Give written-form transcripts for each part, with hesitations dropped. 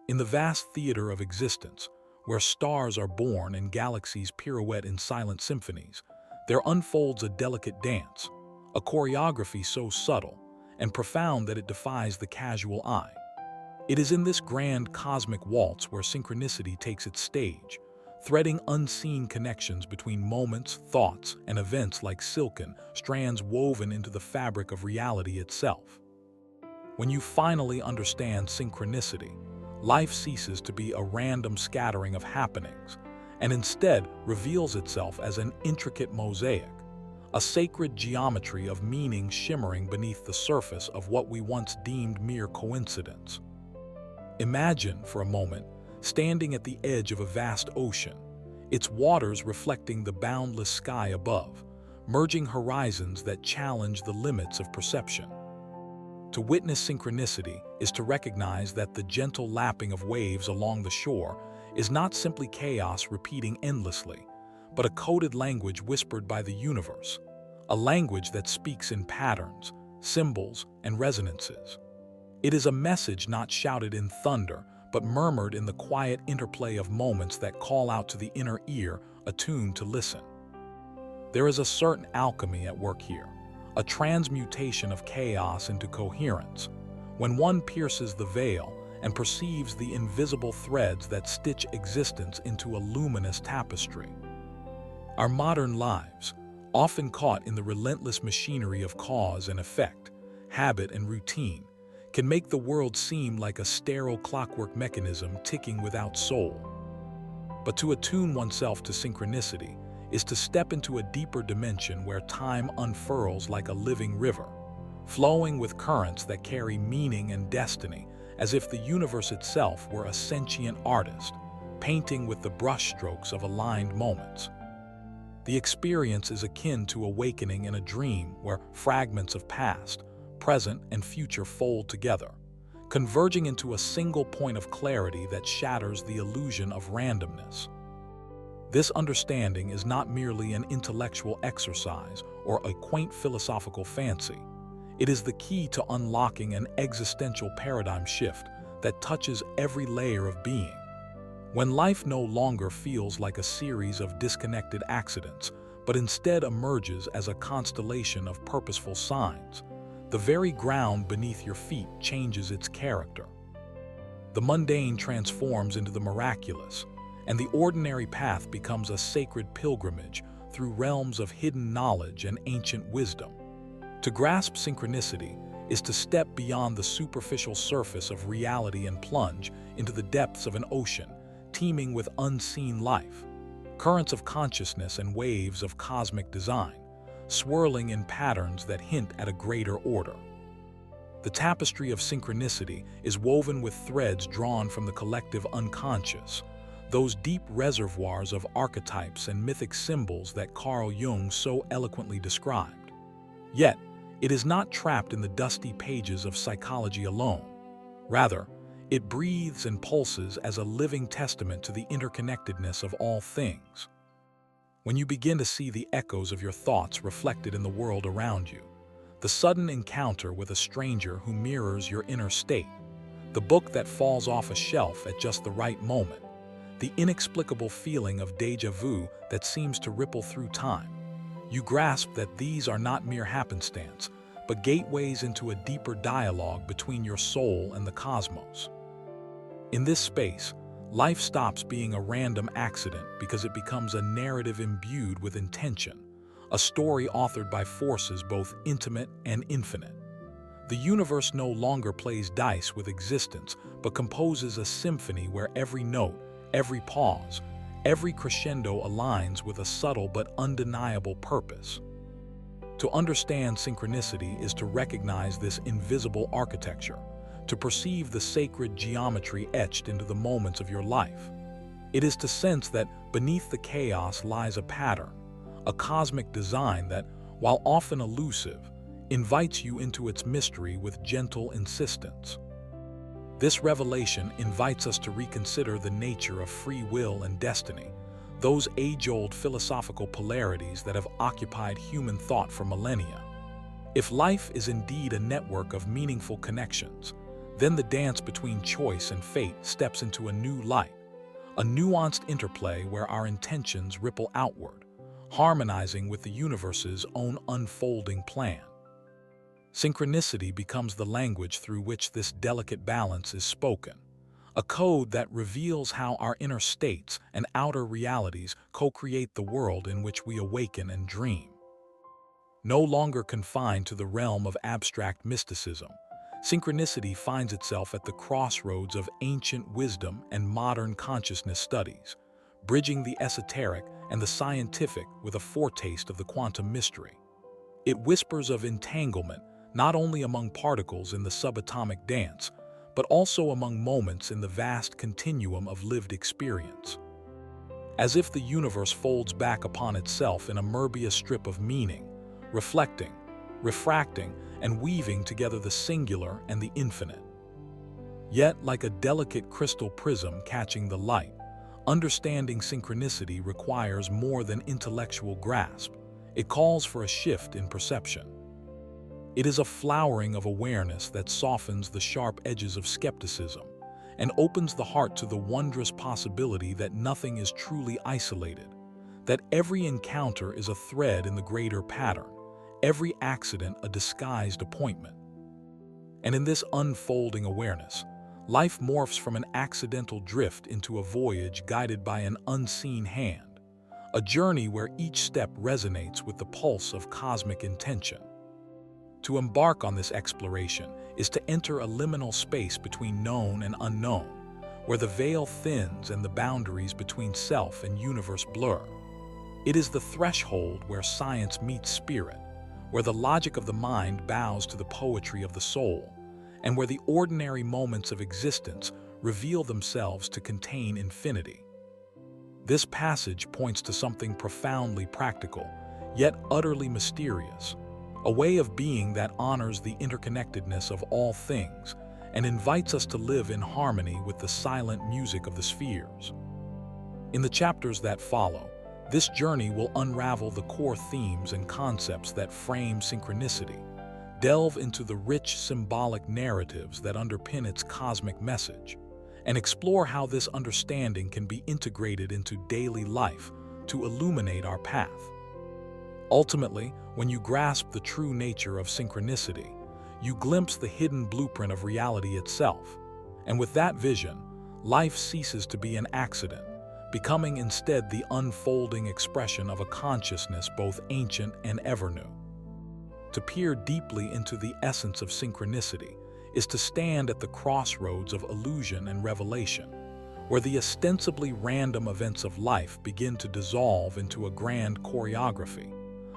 In the vast theater of existence, where stars are born and galaxies pirouette in silent symphonies, there unfolds a delicate dance, a choreography so subtle and profound that it defies the casual eye. It is in this grand cosmic waltz where synchronicity takes its stage, threading unseen connections between moments, thoughts, and events like silken strands woven into the fabric of reality itself. When you finally understand synchronicity, life ceases to be a random scattering of happenings and instead reveals itself as an intricate mosaic, a sacred geometry of meaning shimmering beneath the surface of what we once deemed mere coincidence. Imagine, for a moment, standing at the edge of a vast ocean, its waters reflecting the boundless sky above, merging horizons that challenge the limits of perception. To witness synchronicity is to recognize that the gentle lapping of waves along the shore is not simply chaos repeating endlessly, but a coded language whispered by the universe, a language that speaks in patterns, symbols, and resonances. It is a message not shouted in thunder, but murmured in the quiet interplay of moments that call out to the inner ear, attuned to listen. There is a certain alchemy at work here, a transmutation of chaos into coherence, when one pierces the veil and perceives the invisible threads that stitch existence into a luminous tapestry. Our modern lives, often caught in the relentless machinery of cause and effect, habit and routine, can make the world seem like a sterile clockwork mechanism ticking without soul. But to attune oneself to synchronicity is to step into a deeper dimension where time unfurls like a living river, flowing with currents that carry meaning and destiny, as if the universe itself were a sentient artist, painting with the brushstrokes of aligned moments. The experience is akin to awakening in a dream where fragments of past, present, and future fold together, converging into a single point of clarity that shatters the illusion of randomness. This understanding is not merely an intellectual exercise or a quaint philosophical fancy. It is the key to unlocking an existential paradigm shift that touches every layer of being. When life no longer feels like a series of disconnected accidents, but instead emerges as a constellation of purposeful signs, the very ground beneath your feet changes its character. The mundane transforms into the miraculous, and the ordinary path becomes a sacred pilgrimage through realms of hidden knowledge and ancient wisdom. To grasp synchronicity is to step beyond the superficial surface of reality and plunge into the depths of an ocean teeming with unseen life, currents of consciousness and waves of cosmic design, swirling in patterns that hint at a greater order. The tapestry of synchronicity is woven with threads drawn from the collective unconscious, those deep reservoirs of archetypes and mythic symbols that Carl Jung so eloquently described. Yet, it is not trapped in the dusty pages of psychology alone. Rather, it breathes and pulses as a living testament to the interconnectedness of all things. When you begin to see the echoes of your thoughts reflected in the world around you, the sudden encounter with a stranger who mirrors your inner state, the book that falls off a shelf at just the right moment, the inexplicable feeling of déjà vu that seems to ripple through time, you grasp that these are not mere happenstance, but gateways into a deeper dialogue between your soul and the cosmos. In this space, life stops being a random accident because it becomes a narrative imbued with intention, a story authored by forces both intimate and infinite. The universe no longer plays dice with existence, but composes a symphony where every note, every pause, every crescendo aligns with a subtle but undeniable purpose. To understand synchronicity is to recognize this invisible architecture, to perceive the sacred geometry etched into the moments of your life. It is to sense that beneath the chaos lies a pattern, a cosmic design that, while often elusive, invites you into its mystery with gentle insistence. This revelation invites us to reconsider the nature of free will and destiny, those age-old philosophical polarities that have occupied human thought for millennia. If life is indeed a network of meaningful connections, Then the dance between choice and fate steps into a new light, a nuanced interplay where our intentions ripple outward, harmonizing with the universe's own unfolding plan. Synchronicity becomes the language through which this delicate balance is spoken, a code that reveals how our inner states and outer realities co-create the world in which we awaken and dream. No longer confined to the realm of abstract mysticism, synchronicity finds itself at the crossroads of ancient wisdom and modern consciousness studies, bridging the esoteric and the scientific with a foretaste of the quantum mystery. It whispers of entanglement not only among particles in the subatomic dance, but also among moments in the vast continuum of lived experience. As if the universe folds back upon itself in a Möbius strip of meaning, reflecting, refracting, and weaving together the singular and the infinite. Yet, like a delicate crystal prism catching the light, understanding synchronicity requires more than intellectual grasp. It calls for a shift in perception. It is a flowering of awareness that softens the sharp edges of skepticism and opens the heart to the wondrous possibility that nothing is truly isolated, that every encounter is a thread in the greater pattern, every accident a disguised appointment. And in this unfolding awareness, life morphs from an accidental drift into a voyage guided by an unseen hand, a journey where each step resonates with the pulse of cosmic intention. To embark on this exploration is to enter a liminal space between known and unknown, where the veil thins and the boundaries between self and universe blur. It is the threshold where science meets spirit, where the logic of the mind bows to the poetry of the soul, and where the ordinary moments of existence reveal themselves to contain infinity. This passage points to something profoundly practical, yet utterly mysterious, a way of being that honors the interconnectedness of all things and invites us to live in harmony with the silent music of the spheres. In the chapters that follow, this journey will unravel the core themes and concepts that frame synchronicity, delve into the rich symbolic narratives that underpin its cosmic message, and explore how this understanding can be integrated into daily life to illuminate our path. Ultimately, when you grasp the true nature of synchronicity, you glimpse the hidden blueprint of reality itself. And with that vision, life ceases to be an accident, becoming instead the unfolding expression of a consciousness both ancient and ever new. To peer deeply into the essence of synchronicity is to stand at the crossroads of illusion and revelation, where the ostensibly random events of life begin to dissolve into a grand choreography,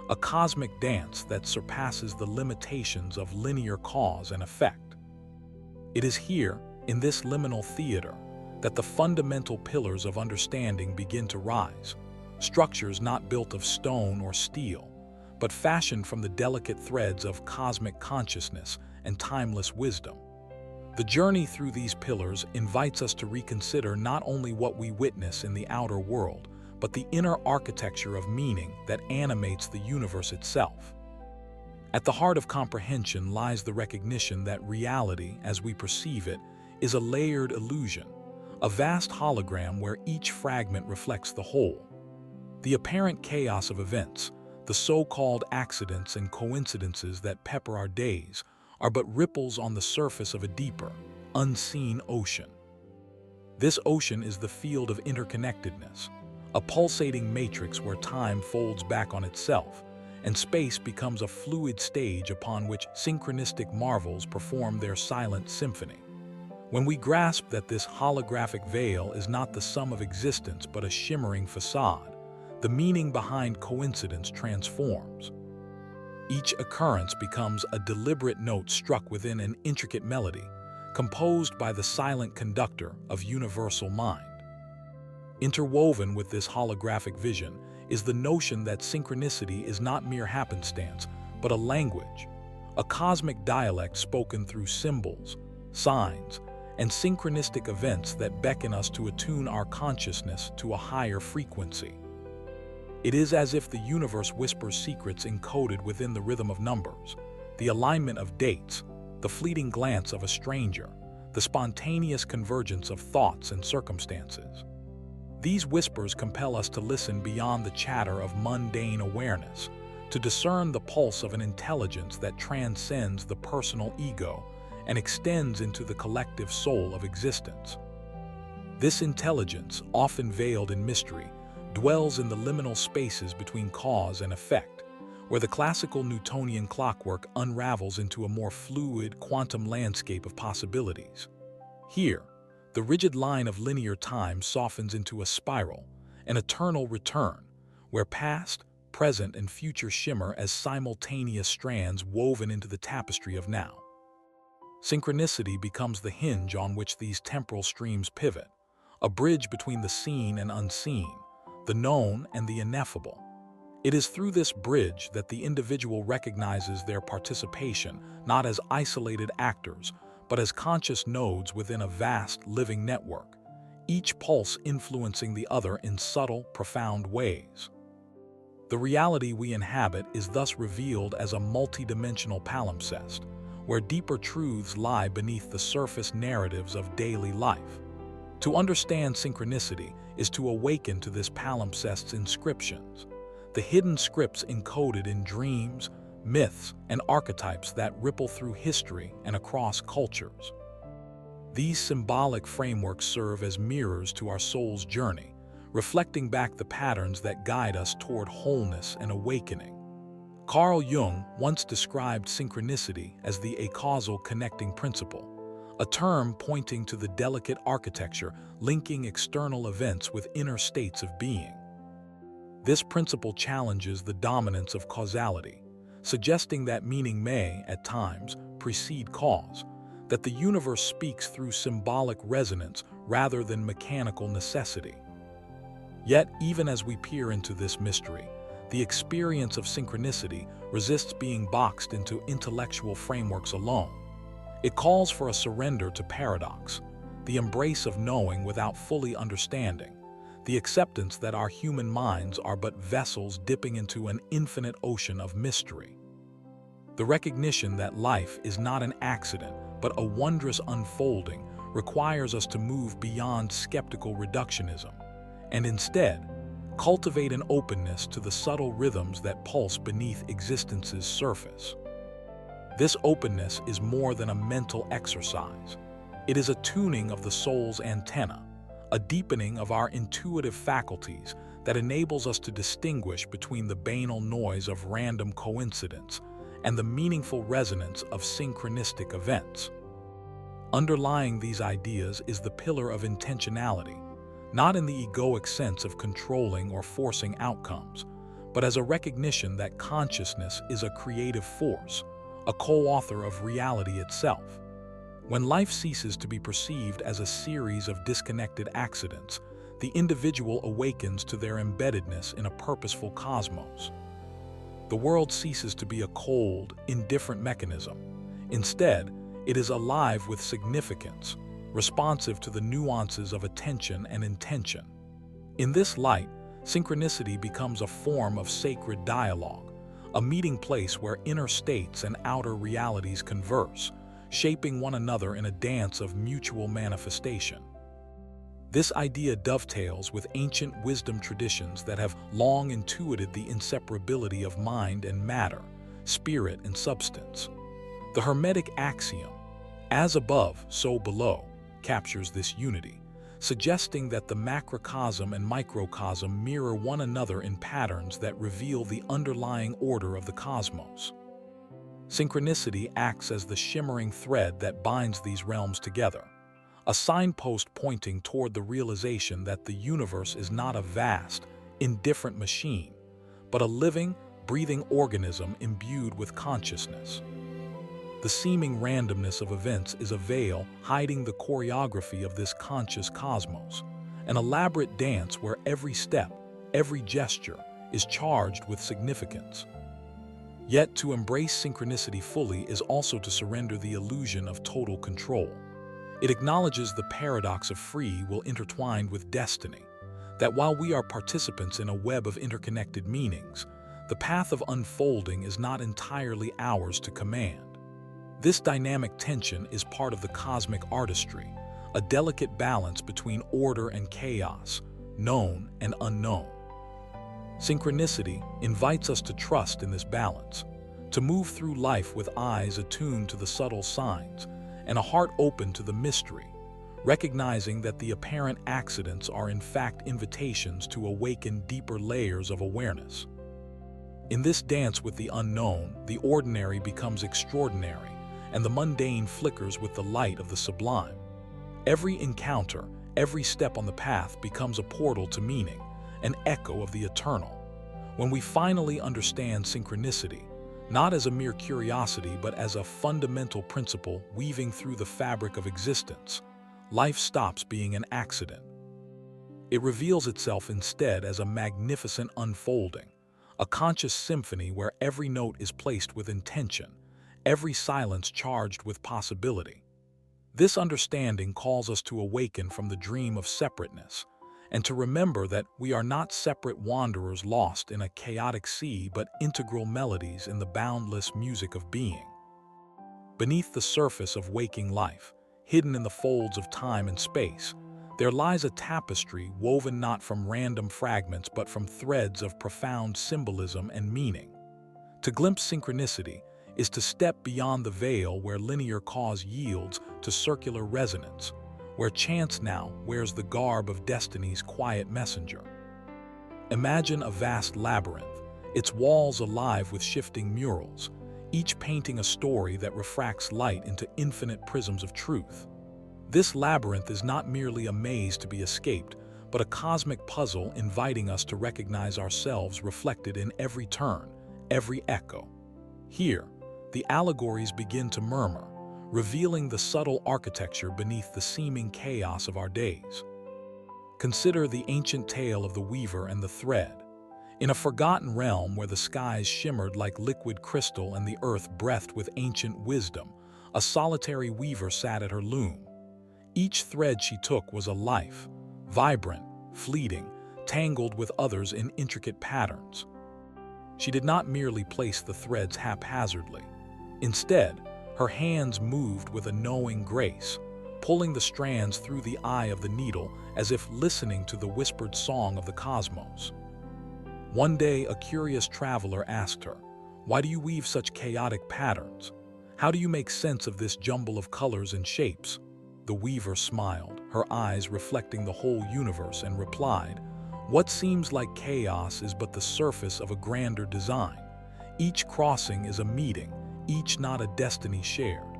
a cosmic dance that surpasses the limitations of linear cause and effect. It is here, in this liminal theater, that the fundamental pillars of understanding begin to rise, structures not built of stone or steel, but fashioned from the delicate threads of cosmic consciousness and timeless wisdom. The journey through these pillars invites us to reconsider not only what we witness in the outer world, but the inner architecture of meaning that animates the universe itself. At the heart of comprehension lies the recognition that reality, as we perceive it, is a layered illusion, a vast hologram where each fragment reflects the whole. The apparent chaos of events, the so-called accidents and coincidences that pepper our days, are but ripples on the surface of a deeper, unseen ocean. This ocean is the field of interconnectedness, a pulsating matrix where time folds back on itself, and space becomes a fluid stage upon which synchronistic marvels perform their silent symphony. When we grasp that this holographic veil is not the sum of existence but a shimmering facade, the meaning behind coincidence transforms. Each occurrence becomes a deliberate note struck within an intricate melody, composed by the silent conductor of universal mind. Interwoven with this holographic vision is the notion that synchronicity is not mere happenstance, but a language, a cosmic dialect spoken through symbols, signs, and synchronistic events that beckon us to attune our consciousness to a higher frequency. It is as if the universe whispers secrets encoded within the rhythm of numbers, the alignment of dates, the fleeting glance of a stranger, the spontaneous convergence of thoughts and circumstances. These whispers compel us to listen beyond the chatter of mundane awareness, to discern the pulse of an intelligence that transcends the personal ego and extends into the collective soul of existence. This intelligence, often veiled in mystery, dwells in the liminal spaces between cause and effect, where the classical Newtonian clockwork unravels into a more fluid quantum landscape of possibilities. Here, the rigid line of linear time softens into a spiral, an eternal return, where past, present, and future shimmer as simultaneous strands woven into the tapestry of now. Synchronicity becomes the hinge on which these temporal streams pivot, a bridge between the seen and unseen, the known and the ineffable. It is through this bridge that the individual recognizes their participation not as isolated actors, but as conscious nodes within a vast living network, each pulse influencing the other in subtle, profound ways. The reality we inhabit is thus revealed as a multidimensional palimpsest, where deeper truths lie beneath the surface narratives of daily life. To understand synchronicity is to awaken to this palimpsest's inscriptions, the hidden scripts encoded in dreams, myths, and archetypes that ripple through history and across cultures. These symbolic frameworks serve as mirrors to our soul's journey, reflecting back the patterns that guide us toward wholeness and awakening. Carl Jung once described synchronicity as the acausal connecting principle, a term pointing to the delicate architecture linking external events with inner states of being. This principle challenges the dominance of causality, suggesting that meaning may, at times, precede cause, that the universe speaks through symbolic resonance rather than mechanical necessity. Yet, even as we peer into this mystery, the experience of synchronicity resists being boxed into intellectual frameworks alone. It calls for a surrender to paradox, the embrace of knowing without fully understanding, the acceptance that our human minds are but vessels dipping into an infinite ocean of mystery. The recognition that life is not an accident, but a wondrous unfolding, requires us to move beyond skeptical reductionism, and instead, cultivate an openness to the subtle rhythms that pulse beneath existence's surface. This openness is more than a mental exercise. It is a tuning of the soul's antenna, a deepening of our intuitive faculties that enables us to distinguish between the banal noise of random coincidence and the meaningful resonance of synchronistic events. Underlying these ideas is the pillar of intentionality, not in the egoic sense of controlling or forcing outcomes, but as a recognition that consciousness is a creative force, a co-author of reality itself. When life ceases to be perceived as a series of disconnected accidents, the individual awakens to their embeddedness in a purposeful cosmos. The world ceases to be a cold, indifferent mechanism. Instead, it is alive with significance, responsive to the nuances of attention and intention. In this light, synchronicity becomes a form of sacred dialogue, a meeting place where inner states and outer realities converse, shaping one another in a dance of mutual manifestation. This idea dovetails with ancient wisdom traditions that have long intuited the inseparability of mind and matter, spirit and substance. The Hermetic axiom, "as above, so below," captures this unity, suggesting that the macrocosm and microcosm mirror one another in patterns that reveal the underlying order of the cosmos. Synchronicity acts as the shimmering thread that binds these realms together, a signpost pointing toward the realization that the universe is not a vast, indifferent machine, but a living, breathing organism imbued with consciousness. The seeming randomness of events is a veil hiding the choreography of this conscious cosmos, an elaborate dance where every step, every gesture, is charged with significance. Yet, to embrace synchronicity fully is also to surrender the illusion of total control. It acknowledges the paradox of free will intertwined with destiny, that while we are participants in a web of interconnected meanings, the path of unfolding is not entirely ours to command. This dynamic tension is part of the cosmic artistry, a delicate balance between order and chaos, known and unknown. Synchronicity invites us to trust in this balance, to move through life with eyes attuned to the subtle signs and a heart open to the mystery, recognizing that the apparent accidents are in fact invitations to awaken deeper layers of awareness. In this dance with the unknown, the ordinary becomes extraordinary, and the mundane flickers with the light of the sublime. Every encounter, every step on the path becomes a portal to meaning, an echo of the eternal. When we finally understand synchronicity, not as a mere curiosity but as a fundamental principle weaving through the fabric of existence, life stops being an accident. It reveals itself instead as a magnificent unfolding, a conscious symphony where every note is placed with intention, every silence charged with possibility. This understanding calls us to awaken from the dream of separateness, and to remember that we are not separate wanderers lost in a chaotic sea but integral melodies in the boundless music of being. Beneath the surface of waking life, hidden in the folds of time and space, there lies a tapestry woven not from random fragments but from threads of profound symbolism and meaning. To glimpse synchronicity is to step beyond the veil where linear cause yields to circular resonance, where chance now wears the garb of destiny's quiet messenger. Imagine a vast labyrinth, its walls alive with shifting murals, each painting a story that refracts light into infinite prisms of truth. This labyrinth is not merely a maze to be escaped, but a cosmic puzzle inviting us to recognize ourselves reflected in every turn, every echo. Here, the allegories begin to murmur, revealing the subtle architecture beneath the seeming chaos of our days. Consider the ancient tale of the weaver and the thread. In a forgotten realm where the skies shimmered like liquid crystal and the earth breathed with ancient wisdom, a solitary weaver sat at her loom. Each thread she took was a life, vibrant, fleeting, tangled with others in intricate patterns. She did not merely place the threads haphazardly. Instead, her hands moved with a knowing grace, pulling the strands through the eye of the needle as if listening to the whispered song of the cosmos. One day, a curious traveler asked her, "Why do you weave such chaotic patterns? How do you make sense of this jumble of colors and shapes?" The weaver smiled, her eyes reflecting the whole universe, and replied, "What seems like chaos is but the surface of a grander design. Each crossing is a meeting, each knot a destiny shared.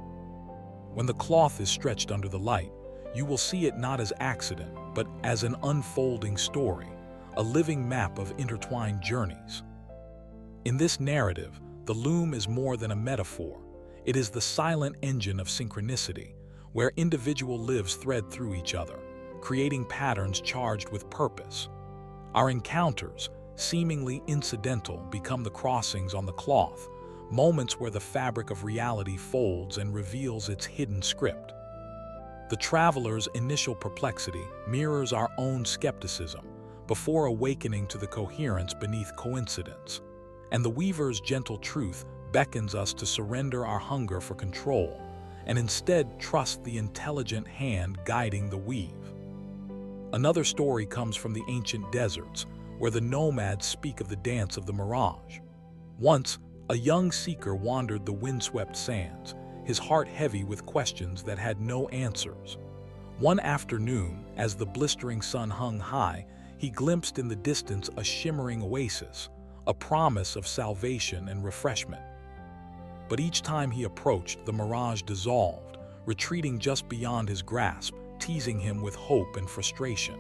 When the cloth is stretched under the light, you will see it not as accident, but as an unfolding story, a living map of intertwined journeys." In this narrative, the loom is more than a metaphor. It is the silent engine of synchronicity, where individual lives thread through each other, creating patterns charged with purpose. Our encounters, seemingly incidental, become the crossings on the cloth, moments where the fabric of reality folds and reveals its hidden script. The traveler's initial perplexity mirrors our own skepticism before awakening to the coherence beneath coincidence, and the weaver's gentle truth beckons us to surrender our hunger for control and instead trust the intelligent hand guiding the weave. Another story comes from the ancient deserts, where the nomads speak of the dance of the mirage. Once, a young seeker wandered the windswept sands, his heart heavy with questions that had no answers. One afternoon, as the blistering sun hung high, he glimpsed in the distance a shimmering oasis, a promise of salvation and refreshment. But each time he approached, the mirage dissolved, retreating just beyond his grasp, teasing him with hope and frustration.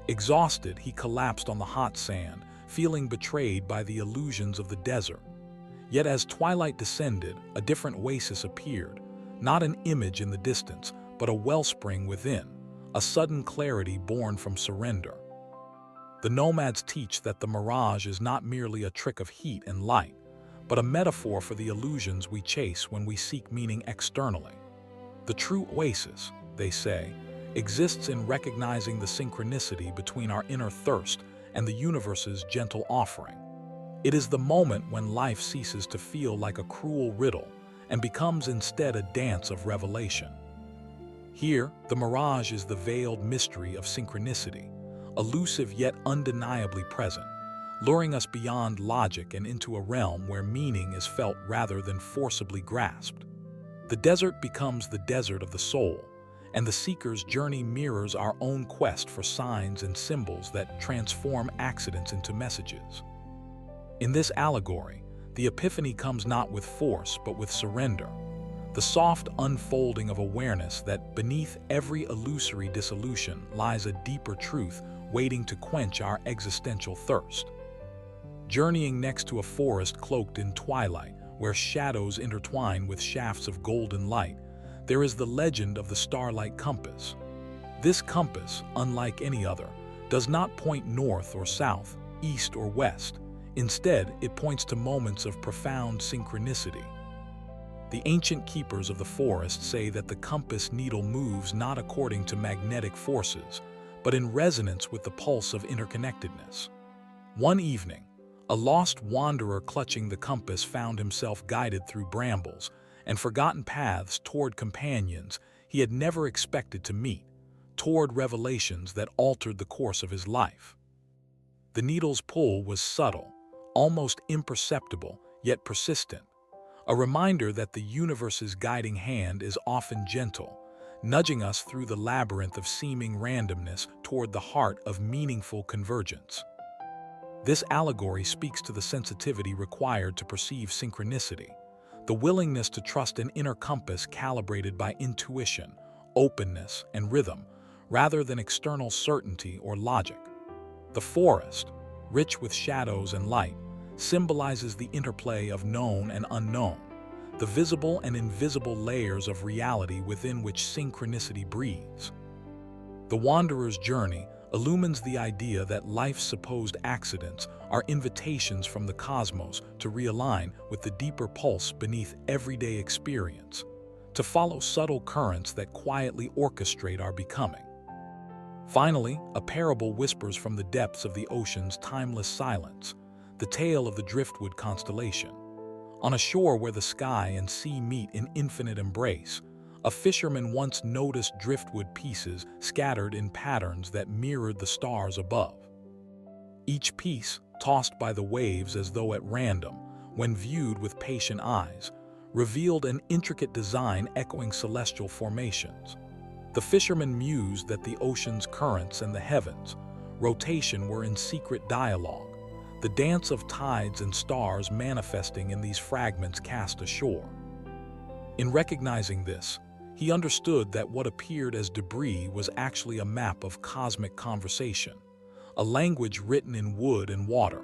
Exhausted, he collapsed on the hot sand, feeling betrayed by the illusions of the desert. Yet as twilight descended, a different oasis appeared, not an image in the distance, but a wellspring within, a sudden clarity born from surrender. The nomads teach that the mirage is not merely a trick of heat and light, but a metaphor for the illusions we chase when we seek meaning externally. The true oasis, they say, exists in recognizing the synchronicity between our inner thirst and the universe's gentle offering. It is the moment when life ceases to feel like a cruel riddle and becomes instead a dance of revelation. Here, the mirage is the veiled mystery of synchronicity, elusive yet undeniably present, luring us beyond logic and into a realm where meaning is felt rather than forcibly grasped. The desert becomes the desert of the soul, and the seeker's journey mirrors our own quest for signs and symbols that transform accidents into messages. In this allegory, the epiphany comes not with force but with surrender, the soft unfolding of awareness that beneath every illusory dissolution lies a deeper truth waiting to quench our existential thirst. Journeying next to a forest cloaked in twilight, where shadows intertwine with shafts of golden light, there is the legend of the starlight compass. This compass, unlike any other, does not point north or south, east or west. Instead, it points to moments of profound synchronicity. The ancient keepers of the forest say that the compass needle moves not according to magnetic forces, but in resonance with the pulse of interconnectedness. One evening, a lost wanderer clutching the compass found himself guided through brambles and forgotten paths toward companions he had never expected to meet, toward revelations that altered the course of his life. The needle's pull was subtle, almost imperceptible, yet persistent, a reminder that the universe's guiding hand is often gentle, nudging us through the labyrinth of seeming randomness toward the heart of meaningful convergence. This allegory speaks to the sensitivity required to perceive synchronicity, the willingness to trust an inner compass calibrated by intuition, openness, and rhythm, rather than external certainty or logic. The forest, rich with shadows and light, symbolizes the interplay of known and unknown, the visible and invisible layers of reality within which synchronicity breathes. The wanderer's journey illumines the idea that life's supposed accidents are invitations from the cosmos to realign with the deeper pulse beneath everyday experience, to follow subtle currents that quietly orchestrate our becoming. Finally, a parable whispers from the depths of the ocean's timeless silence, the tale of the driftwood constellation. On a shore where the sky and sea meet in infinite embrace, a fisherman once noticed driftwood pieces scattered in patterns that mirrored the stars above. Each piece, tossed by the waves as though at random, when viewed with patient eyes, revealed an intricate design echoing celestial formations. The fisherman mused that the ocean's currents and the heavens' rotation were in secret dialogue, the dance of tides and stars manifesting in these fragments cast ashore. In recognizing this, he understood that what appeared as debris was actually a map of cosmic conversation, a language written in wood and water,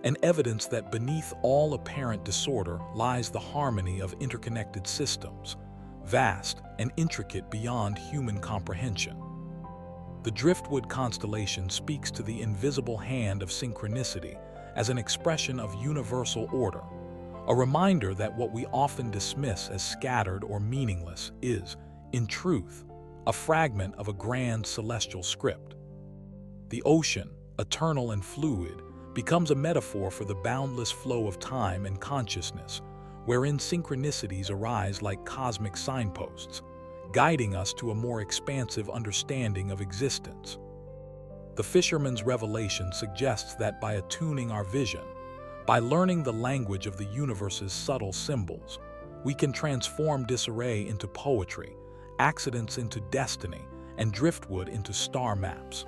an evidence that beneath all apparent disorder lies the harmony of interconnected systems, vast and intricate beyond human comprehension. The driftwood constellation speaks to the invisible hand of synchronicity as an expression of universal order, a reminder that what we often dismiss as scattered or meaningless is, in truth, a fragment of a grand celestial script. The ocean, eternal and fluid, becomes a metaphor for the boundless flow of time and consciousness, wherein synchronicities arise like cosmic signposts, guiding us to a more expansive understanding of existence. The fisherman's revelation suggests that by attuning our vision, by learning the language of the universe's subtle symbols, we can transform disarray into poetry, accidents into destiny, and driftwood into star maps.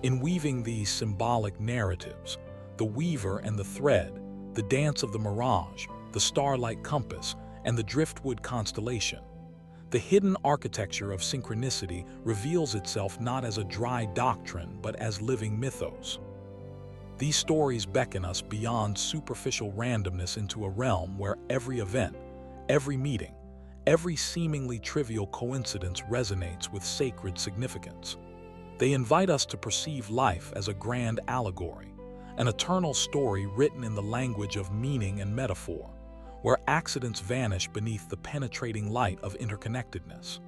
In weaving these symbolic narratives, the weaver and the thread, the dance of the mirage, the starlight compass, and the driftwood constellation, the hidden architecture of synchronicity reveals itself not as a dry doctrine but as living mythos. These stories beckon us beyond superficial randomness into a realm where every event, every meeting, every seemingly trivial coincidence resonates with sacred significance. They invite us to perceive life as a grand allegory, an eternal story written in the language of meaning and metaphor, where accidents vanish beneath the penetrating light of interconnectedness.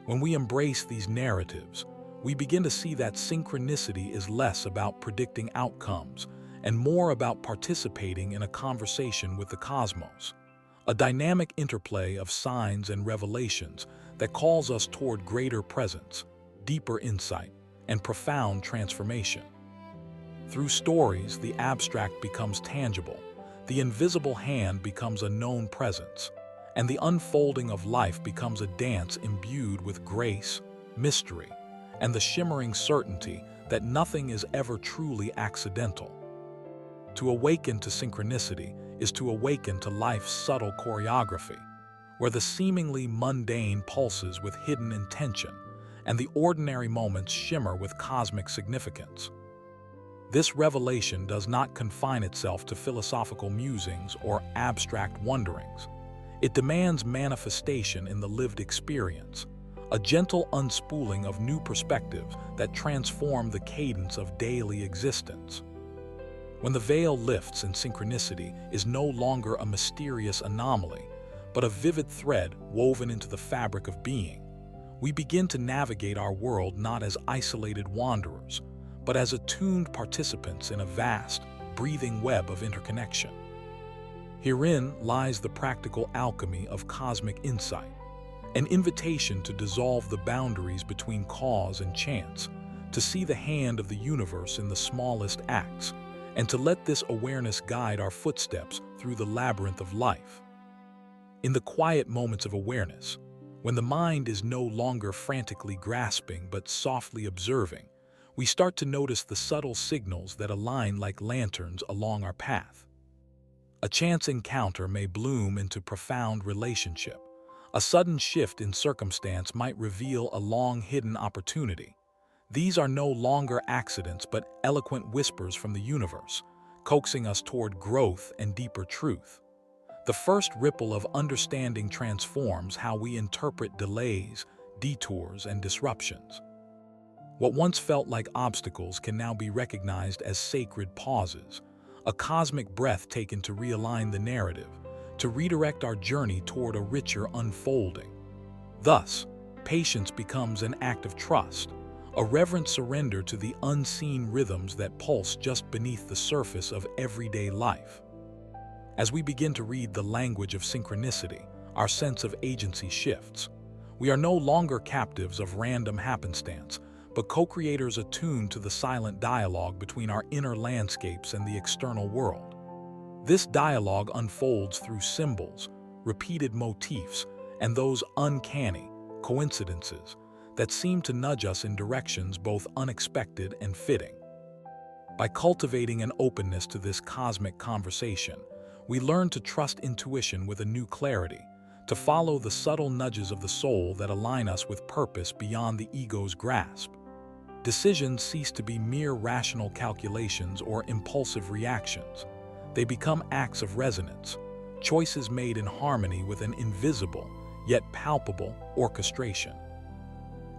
When we embrace these narratives, we begin to see that synchronicity is less about predicting outcomes and more about participating in a conversation with the cosmos, a dynamic interplay of signs and revelations that calls us toward greater presence, deeper insight, and profound transformation. Through stories, the abstract becomes tangible, the invisible hand becomes a known presence, and the unfolding of life becomes a dance imbued with grace, mystery, and the shimmering certainty that nothing is ever truly accidental. To awaken to synchronicity is to awaken to life's subtle choreography, where the seemingly mundane pulses with hidden intention, and the ordinary moments shimmer with cosmic significance. This revelation does not confine itself to philosophical musings or abstract wonderings. It demands manifestation in the lived experience, a gentle unspooling of new perspectives that transform the cadence of daily existence. When the veil lifts and synchronicity is no longer a mysterious anomaly, but a vivid thread woven into the fabric of being, we begin to navigate our world not as isolated wanderers, but as attuned participants in a vast, breathing web of interconnection. Herein lies the practical alchemy of cosmic insight, an invitation to dissolve the boundaries between cause and chance, to see the hand of the universe in the smallest acts, and to let this awareness guide our footsteps through the labyrinth of life. In the quiet moments of awareness, when the mind is no longer frantically grasping but softly observing, we start to notice the subtle signals that align like lanterns along our path. A chance encounter may bloom into profound relationship. A sudden shift in circumstance might reveal a long-hidden opportunity. These are no longer accidents but eloquent whispers from the universe, coaxing us toward growth and deeper truth. The first ripple of understanding transforms how we interpret delays, detours, and disruptions. What once felt like obstacles can now be recognized as sacred pauses, a cosmic breath taken to realign the narrative, to redirect our journey toward a richer unfolding. Thus, patience becomes an act of trust, a reverent surrender to the unseen rhythms that pulse just beneath the surface of everyday life. As we begin to read the language of synchronicity, our sense of agency shifts. We are no longer captives of random happenstance, but co-creators attuned to the silent dialogue between our inner landscapes and the external world. This dialogue unfolds through symbols, repeated motifs, and those uncanny coincidences that seem to nudge us in directions both unexpected and fitting. By cultivating an openness to this cosmic conversation, we learn to trust intuition with a new clarity, to follow the subtle nudges of the soul that align us with purpose beyond the ego's grasp. Decisions cease to be mere rational calculations or impulsive reactions. They become acts of resonance, choices made in harmony with an invisible, yet palpable orchestration.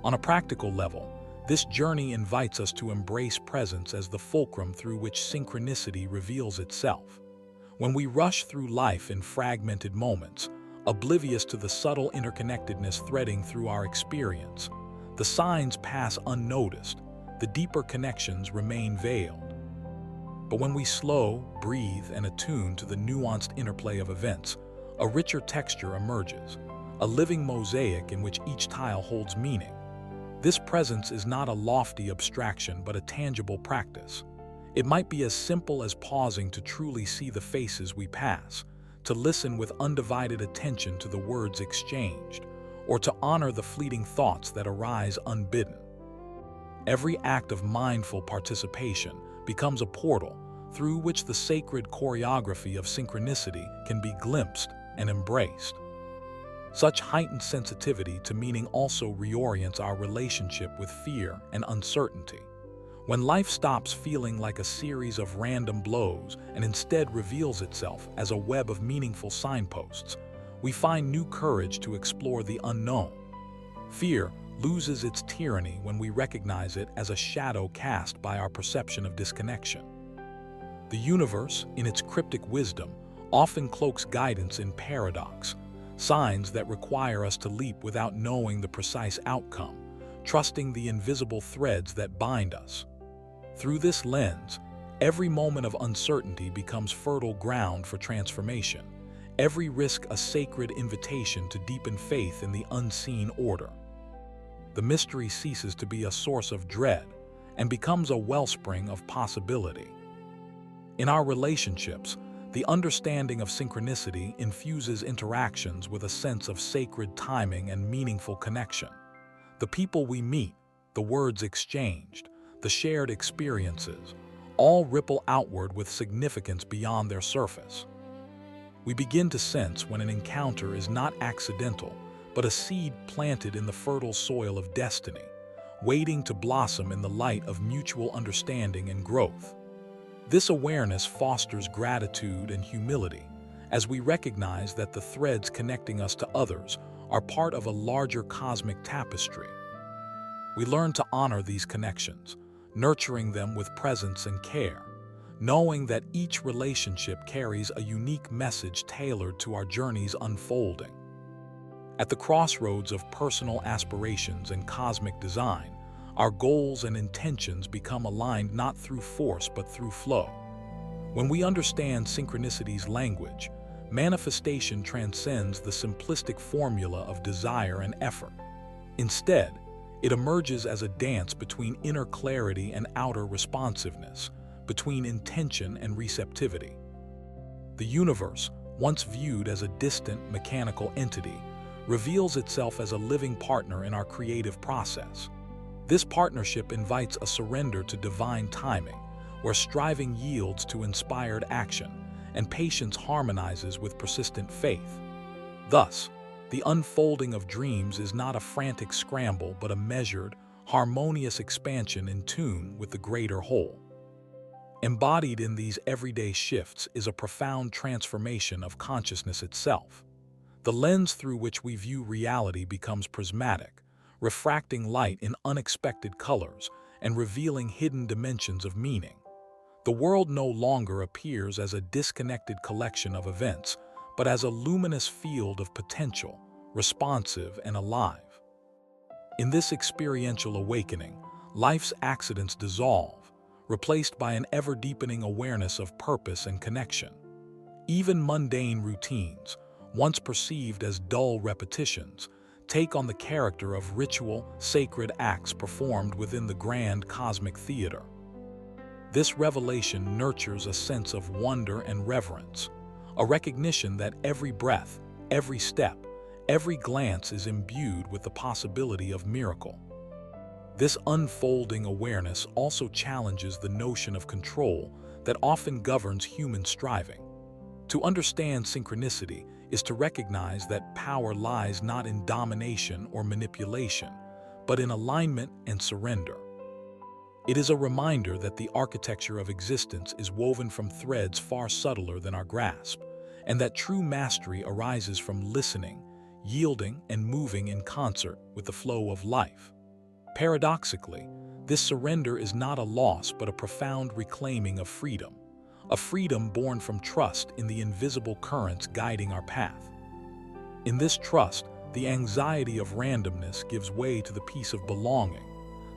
On a practical level, this journey invites us to embrace presence as the fulcrum through which synchronicity reveals itself. When we rush through life in fragmented moments, oblivious to the subtle interconnectedness threading through our experience, the signs pass unnoticed, the deeper connections remain veiled. But when we slow, breathe, and attune to the nuanced interplay of events, a richer texture emerges, a living mosaic in which each tile holds meaning. This presence is not a lofty abstraction but a tangible practice. It might be as simple as pausing to truly see the faces we pass, to listen with undivided attention to the words exchanged, or to honor the fleeting thoughts that arise unbidden. Every act of mindful participation becomes a portal through which the sacred choreography of synchronicity can be glimpsed and embraced. Such heightened sensitivity to meaning also reorients our relationship with fear and uncertainty. When life stops feeling like a series of random blows and instead reveals itself as a web of meaningful signposts, we find new courage to explore the unknown. Fear loses its tyranny when we recognize it as a shadow cast by our perception of disconnection. The universe, in its cryptic wisdom, often cloaks guidance in paradox, signs that require us to leap without knowing the precise outcome, trusting the invisible threads that bind us. Through this lens, every moment of uncertainty becomes fertile ground for transformation. every risk a sacred invitation to deepen faith in the unseen order. The mystery ceases to be a source of dread and becomes a wellspring of possibility. In our relationships, the understanding of synchronicity infuses interactions with a sense of sacred timing and meaningful connection. The people we meet, the words exchanged, the shared experiences, all ripple outward with significance beyond their surface. We begin to sense when an encounter is not accidental, but a seed planted in the fertile soil of destiny, waiting to blossom in the light of mutual understanding and growth. This awareness fosters gratitude and humility, as we recognize that the threads connecting us to others are part of a larger cosmic tapestry. We learn to honor these connections, nurturing them with presence and care, knowing that each relationship carries a unique message tailored to our journey's unfolding. At the crossroads of personal aspirations and cosmic design, our goals and intentions become aligned not through force but through flow. When we understand synchronicity's language, manifestation transcends the simplistic formula of desire and effort. Instead, it emerges as a dance between inner clarity and outer responsiveness, between intention and receptivity. The universe, once viewed as a distant, mechanical entity, reveals itself as a living partner in our creative process. This partnership invites a surrender to divine timing, where striving yields to inspired action, and patience harmonizes with persistent faith. Thus, the unfolding of dreams is not a frantic scramble but a measured, harmonious expansion in tune with the greater whole. Embodied in these everyday shifts is a profound transformation of consciousness itself. The lens through which we view reality becomes prismatic, refracting light in unexpected colors and revealing hidden dimensions of meaning. The world no longer appears as a disconnected collection of events, but as a luminous field of potential, responsive and alive. In this experiential awakening, life's accidents dissolve, replaced by an ever-deepening awareness of purpose and connection. Even mundane routines, once perceived as dull repetitions, take on the character of ritual, sacred acts performed within the grand cosmic theater. This revelation nurtures a sense of wonder and reverence, a recognition that every breath, every step, every glance is imbued with the possibility of miracle. This unfolding awareness also challenges the notion of control that often governs human striving. To understand synchronicity is to recognize that power lies not in domination or manipulation, but in alignment and surrender. It is a reminder that the architecture of existence is woven from threads far subtler than our grasp, and that true mastery arises from listening, yielding, and moving in concert with the flow of life. Paradoxically, this surrender is not a loss but a profound reclaiming of freedom, a freedom born from trust in the invisible currents guiding our path. In this trust, the anxiety of randomness gives way to the peace of belonging.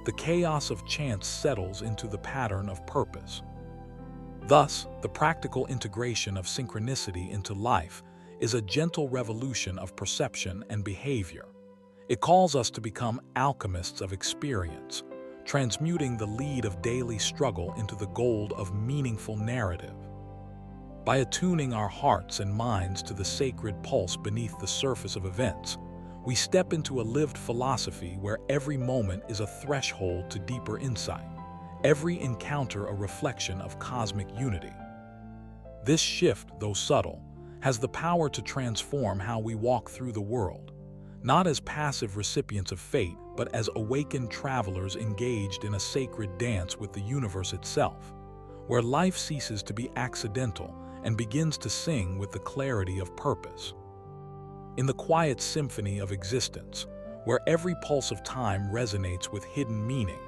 The chaos of chance settles into the pattern of purpose. Thus, the practical integration of synchronicity into life is a gentle revolution of perception and behavior. It calls us to become alchemists of experience, transmuting the lead of daily struggle into the gold of meaningful narrative. By attuning our hearts and minds to the sacred pulse beneath the surface of events, we step into a lived philosophy where every moment is a threshold to deeper insight, every encounter a reflection of cosmic unity. This shift, though subtle, has the power to transform how we walk through the world, not as passive recipients of fate, but as awakened travelers engaged in a sacred dance with the universe itself, where life ceases to be accidental and begins to sing with the clarity of purpose. In the quiet symphony of existence, where every pulse of time resonates with hidden meaning,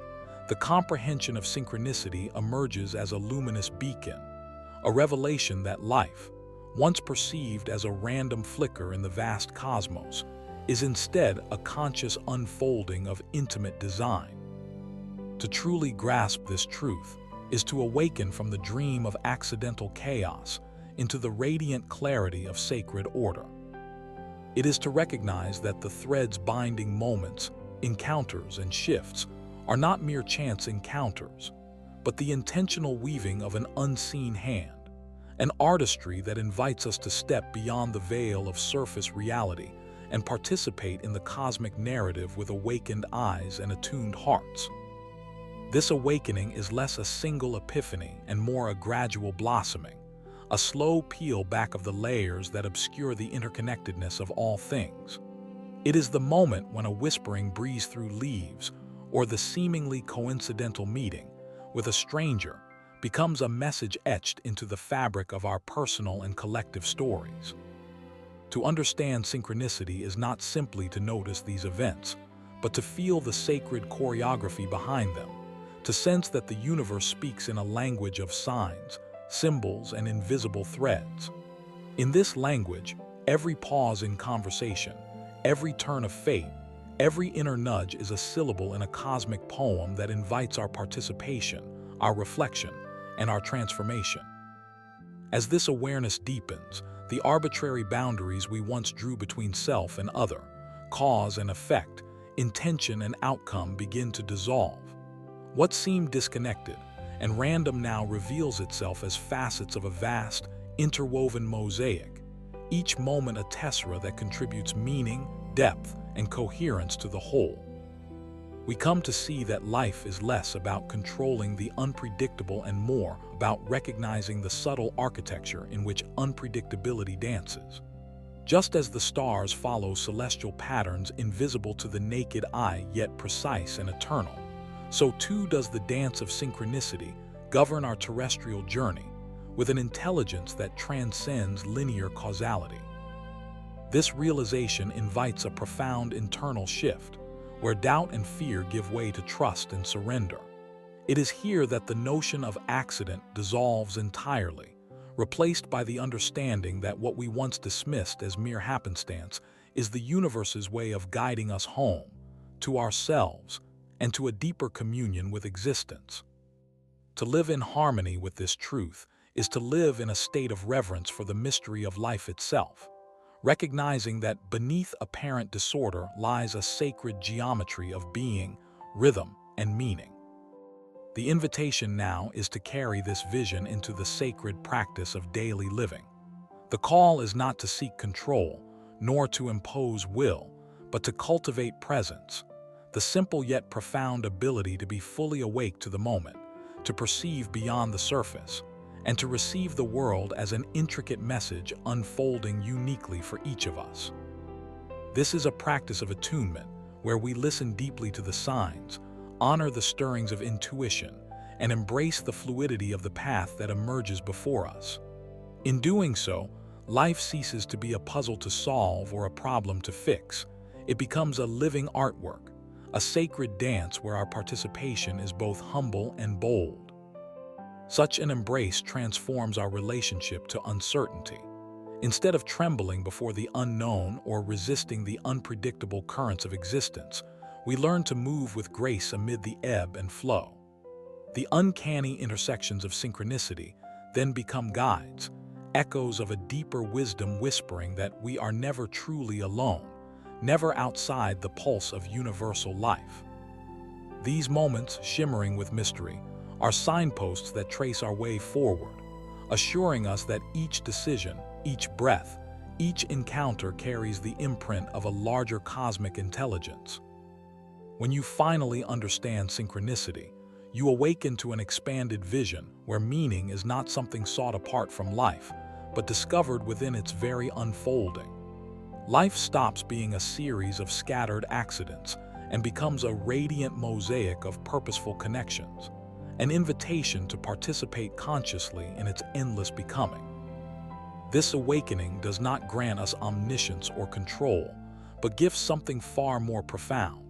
the comprehension of synchronicity emerges as a luminous beacon, a revelation that life, once perceived as a random flicker in the vast cosmos, is instead a conscious unfolding of intimate design. To truly grasp this truth is to awaken from the dream of accidental chaos into the radiant clarity of sacred order. It is to recognize that the threads binding moments, encounters, and shifts are not mere chance encounters, but the intentional weaving of an unseen hand, an artistry that invites us to step beyond the veil of surface reality and participate in the cosmic narrative with awakened eyes and attuned hearts. This awakening is less a single epiphany and more a gradual blossoming, a slow peel back of the layers that obscure the interconnectedness of all things. It is the moment when a whispering breeze through leaves or the seemingly coincidental meeting with a stranger becomes a message etched into the fabric of our personal and collective stories. To understand synchronicity is not simply to notice these events, but to feel the sacred choreography behind them, to sense that the universe speaks in a language of signs, symbols, and invisible threads. In this language, every pause in conversation, every turn of fate, every inner nudge is a syllable in a cosmic poem that invites our participation, our reflection, and our transformation. As this awareness deepens, the arbitrary boundaries we once drew between self and other, cause and effect, intention and outcome begin to dissolve. What seemed disconnected and random now reveals itself as facets of a vast, interwoven mosaic, each moment a tessera that contributes meaning, depth, and coherence to the whole. We come to see that life is less about controlling the unpredictable and more about recognizing the subtle architecture in which unpredictability dances. Just as the stars follow celestial patterns invisible to the naked eye yet precise and eternal, so too does the dance of synchronicity govern our terrestrial journey with an intelligence that transcends linear causality. This realization invites a profound internal shift, where doubt and fear give way to trust and surrender. It is here that the notion of accident dissolves entirely, replaced by the understanding that what we once dismissed as mere happenstance is the universe's way of guiding us home, to ourselves, and to a deeper communion with existence. To live in harmony with this truth is to live in a state of reverence for the mystery of life itself, recognizing that beneath apparent disorder lies a sacred geometry of being, rhythm, and meaning. The invitation now is to carry this vision into the sacred practice of daily living. The call is not to seek control, nor to impose will, but to cultivate presence, the simple yet profound ability to be fully awake to the moment, to perceive beyond the surface, and to receive the world as an intricate message unfolding uniquely for each of us. This is a practice of attunement, where we listen deeply to the signs, honor the stirrings of intuition, and embrace the fluidity of the path that emerges before us. In doing so, life ceases to be a puzzle to solve or a problem to fix. It becomes a living artwork, a sacred dance where our participation is both humble and bold. Such an embrace transforms our relationship to uncertainty. Instead of trembling before the unknown or resisting the unpredictable currents of existence, we learn to move with grace amid the ebb and flow. The uncanny intersections of synchronicity then become guides, echoes of a deeper wisdom whispering that we are never truly alone, never outside the pulse of universal life. These moments, shimmering with mystery, are signposts that trace our way forward, assuring us that each decision, each breath, each encounter carries the imprint of a larger cosmic intelligence. When you finally understand synchronicity, you awaken to an expanded vision where meaning is not something sought apart from life, but discovered within its very unfolding. Life stops being a series of scattered accidents and becomes a radiant mosaic of purposeful connections, an invitation to participate consciously in its endless becoming. This awakening does not grant us omniscience or control, but gives something far more profound.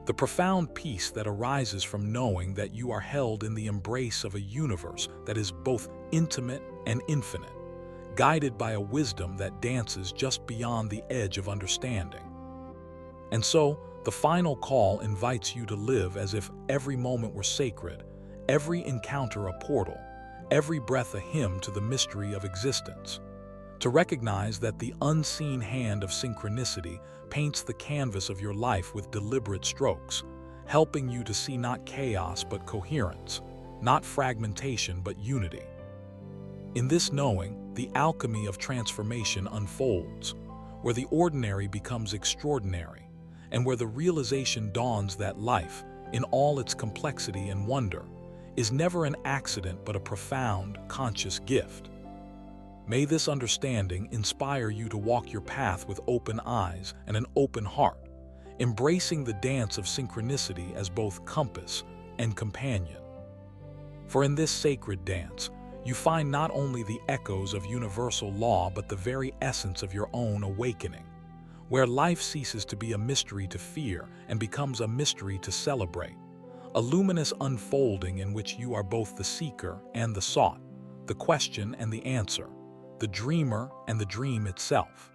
The profound peace that arises from knowing that you are held in the embrace of a universe that is both intimate and infinite, guided by a wisdom that dances just beyond the edge of understanding. And so, the final call invites you to live as if every moment were sacred, every encounter a portal, every breath a hymn to the mystery of existence. To recognize that the unseen hand of synchronicity paints the canvas of your life with deliberate strokes, helping you to see not chaos but coherence, not fragmentation but unity. In this knowing, the alchemy of transformation unfolds, where the ordinary becomes extraordinary, and where the realization dawns that life, in all its complexity and wonder, is never an accident but a profound, conscious gift. May this understanding inspire you to walk your path with open eyes and an open heart, embracing the dance of synchronicity as both compass and companion. For in this sacred dance, you find not only the echoes of universal law but the very essence of your own awakening, where life ceases to be a mystery to fear and becomes a mystery to celebrate, a luminous unfolding in which you are both the seeker and the sought, the question and the answer, the dreamer and the dream itself.